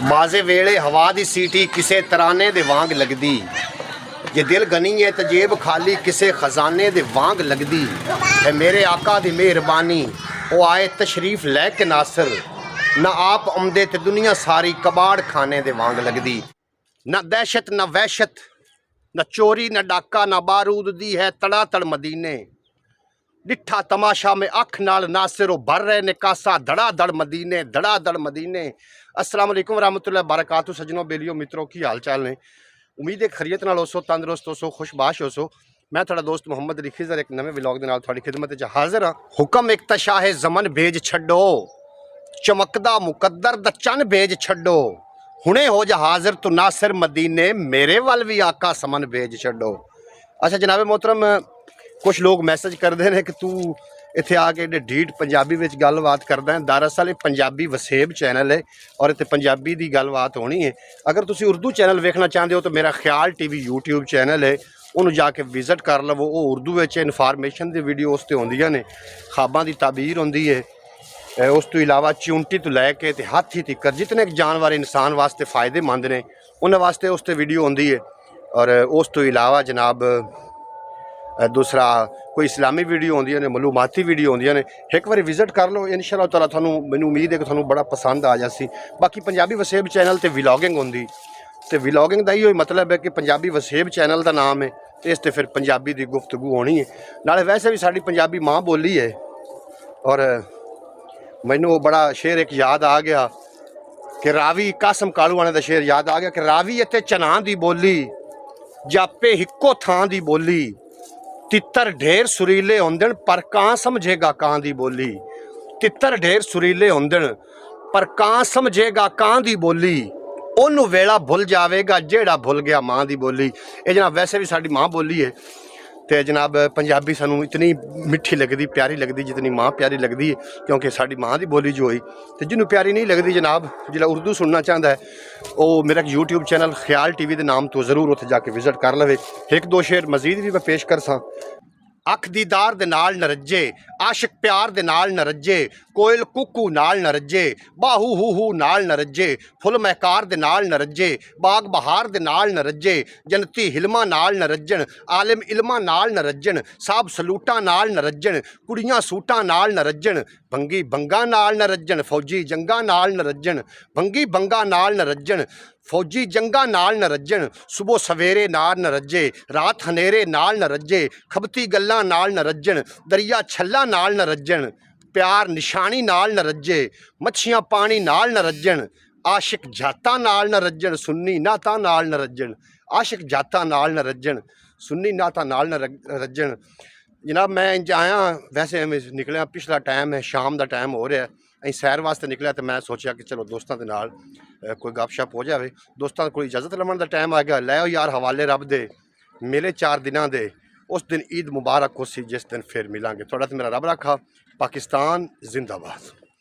माजे वेले हवा दी सीटी किसे तराने दे वांग लगदी, जे दिल गनी है तो जेब खाली किसे खजाने दे वांग लगदी है। मेरे आका दी मेहरबानी वो आए तशरीफ लैके नासर, ना आप आमदे ते दुनिया सारी कबाड़ खाने दे वांग लगदी। ना दहशत ना वहशत, ना चोरी ना डाका, ना बारूद दी है तड़ातड़ मदीने। डिठा तमाशा में अख नाल नासिर भर रहे ने कासा, धड़ाधड़ मदीने धड़ाधड़ मदीने। अस्सलाम वालेकुम रहमतुल्लाहि बरकातहू। सजनों बेलियो मित्रों की हाल चाल ने, उम्मीद है खरीयत नाल होसो, तंदुरुस्त होसो, खुशबाश होसो। मैं थोड़ा दोस्त मुहम्मद अली खिज़र एक नवे व्लॉग दे नाल थोड़ी खिदमत च हाज़र हाँ। हुक्म एक तशाह ज़मन भेज छड्डो, चमकदा मुकद्दर दा चन भेज छड्डो, हुणे हो जा हाज़र तू नासिर मदीने, मेरे वल भी आका समन भेज छड्डो। अच्छा जनाब मोहतरम, कुछ लोग मैसेज करते हैं कि तू इत्थे आके ढीठ पंजाबी में गलबात करदा है। दरअसल ये पंजाबी वसेब चैनल है और इत्थे पंजाबी की गलबात होनी है। अगर तुसी उर्दू चैनल वेखना चाहते हो तो मेरा ख्याल टीवी यूट्यूब चैनल है, उन्होंने जाके विजिट कर लवो। वो उर्दू इन्फॉर्मेशन की वीडियो उस होंदियां ने, ख्वाबां की ताबीर होंदी है, उस तो इलावा चिउंटी तो लैके हाथी तिकर जितने जानवर इंसान वास्ते फ़ायदेमंद ने उन्होंने वास्ते उस विडियो होंदी है। और उस तो इलावा जनाब दूसरा कोई इस्लामी वीडियो होंदियां ने, मालूमाती वीडियो होंदियां ने। एक बार विजिट कर लो, इंशाअल्लाह ताला थानू मैनू उम्मीद है कि थानू बड़ा पसंद आ जासी। बाकी पंजाबी वसेब चैनल ते व्लॉगिंग होंदी, ते व्लॉगिंग का इहो मतलब है कि पंजाबी वसेब चैनल का नाम है, तो इस ते फिर पंजाबी की गुफ्तगू होनी है। नाले वैसे भी साड़ी पंजाबी माँ बोली है। और मैनू वो बड़ा शेर एक याद आ गया कि रावी कासम कालूआने का शेर याद आ गया कि रावी इत्थे चना दी बोली, जापे हिक्को थां दी बोली, तितर ढेर सुरीले होंदन पर कां समझेगा कां दी बोली। तितर ढेर सुरीले होंदन पर कां समझेगा कां दी बोली, ओनू वेला भुल जावेगा जेड़ा भुल गया माँ दी बोली। ये जनाब वैसे भी साडी माँ बोली है, तो जनाब पंजाबी सानू इतनी मिठी लगती प्यारी लगती जितनी माँ प्यारी लगती है, क्योंकि साडी माँ की बोली जो हुई। तो जिन्होंने प्यारी नहीं लगती जनाब, जिला उर्दू सुनना चाहता है वो मेरा यूट्यूब चैनल ख्याल टीवी के नाम तो जरूर उत्थे जाके विजिट कर लवे। एक दो शेर मजीद भी मैं पेश कर सा। अख दीदार दे नाल न रज्जे, आशिक प्यार दे नाल न रज्जे, कोयल कुकू नाल न रज्जे, बाहू हू नाल न रज्जे, फुल महकार दे नाल न रज्जे, बाग बहार दे नाल न रज्जे, जनती हिलमा नाल न रज्जन, आलिम इल्मा नाल न रज्जन, साहब सलूटा नाल न रज्जन, कुड़ियां सूटा नाल न रज्जन, भंगी भंगा नाल न रज्जन, फौजी जंगा नाल न रज्जन, भंगी भंगा नाल न रज्जन, फौजी जंगा नाल न रज्जन, सुबह सवेरे नाल न रज्जे, रात हनेरे नाल न रज्जे, खबती गल्लां नाल न रज्जन, दरिया छल्ला नाल न रज्जन, प्यार निशानी नाल न रज्जे, मच्छियां पानी नाल न रज्जन, आशिक जाता नाल न रज्जन, सुन्नी नाता नाल न रज्जन, आशिक जाता नाल न रज्जन, सुन्नी नाता नाल न रज्जन। जनाब मैं इंज आया, वैसे निकलिया पिछला टाइम है, शाम का टाइम हो रहा है, अं सैर वास्ते निकलिया तो मैं सोचा कि चलो दोस्तों के नाल कोई गपशप हो जाए। दोस्तों को इजाजत लवन का टाइम आ गया, लै यार हवाले रब दे, मिले 4 दिनों के, उस दिन ईद मुबारक हो सी जिस दिन फिर मिलांगे। थोड़ा तो मेरा रब रखा। पाकिस्तान जिंदाबाद।